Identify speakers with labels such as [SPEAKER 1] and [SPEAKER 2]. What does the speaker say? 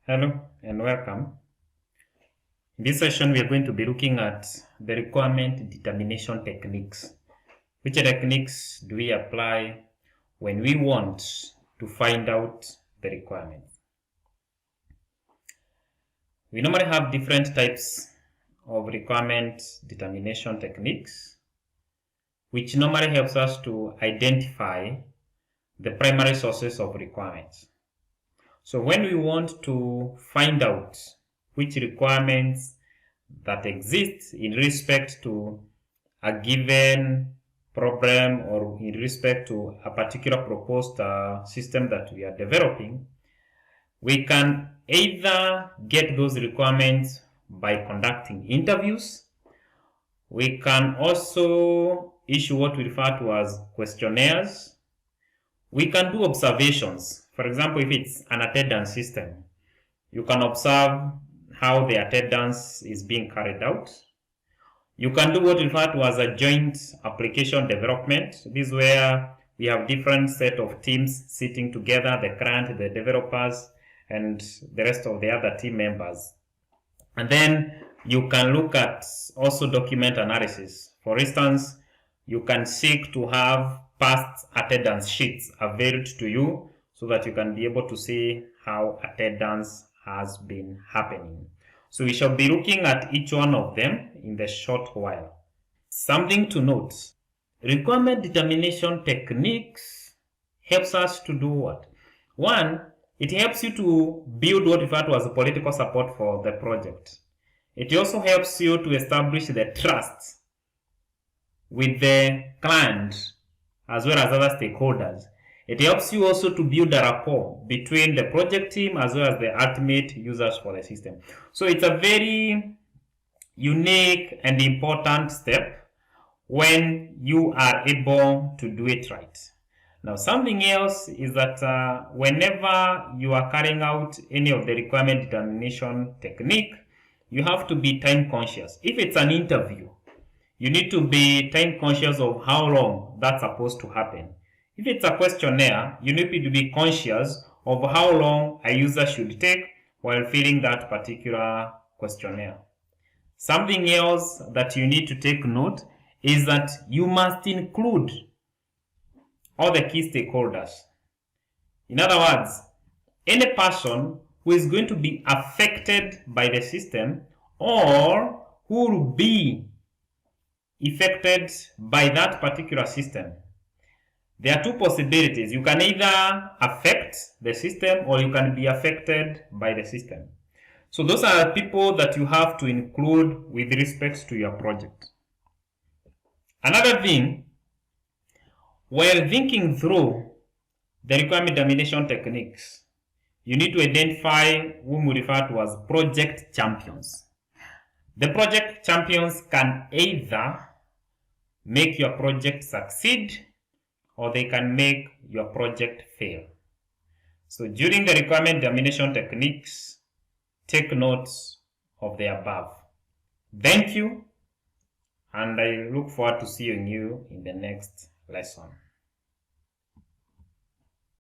[SPEAKER 1] Hello and welcome. In this session, we are going to be looking at the requirement determination techniques. Which techniques do we apply when we want to find out the requirements? We normally have different types of requirement determination techniques, which normally helps us to identify the primary sources of requirements. So when we want to find out which requirements that exist in respect to a given problem or in respect to a particular proposed system that we are developing, we can either get those requirements by conducting interviews. We can also issue what we refer to as questionnaires. We can do observations. For example, if it's an attendance system, you can observe how the attendance is being carried out. You can do what we refer to as a joint application development. This is where we have different set of teams sitting together, the client, the developers, and the rest of the other team members. And then you can look at also document analysis. For instance, you can seek to have past attendance sheets availed to you so that you can be able to see how attendance has been happening. So we shall be looking at each one of them in the short while. Something to note, requirement determination techniques helps us to do what? One, it helps you to build what we refer to as political support for the project. It also helps you to establish the trust with the client as well as other stakeholders. It helps you also to build a rapport between the project team as well as the ultimate users for the system. So it's a very unique and important step when you are able to do it right. Now, something else is that whenever you are carrying out any of the requirement determination technique, you have to be time conscious. If it's an interview, you need to be time conscious of how long that's supposed to happen. If it's a questionnaire, you need to be conscious of how long a user should take while filling that particular questionnaire. Something else that you need to take note is that you must include all the key stakeholders. In other words, any person who is going to be affected by the system or who will be affected by that particular system. There are two possibilities. You can either affect the system or you can be affected by the system. So those are people that you have to include with respect to your project. Another thing, while thinking through the requirement determination techniques, you need to identify whom we refer to as project champions. The project champions can either make your project succeed or they can make your project fail. So during the requirement determination techniques, take notes of the above. Thank you, and I look forward to seeing you in the next lesson.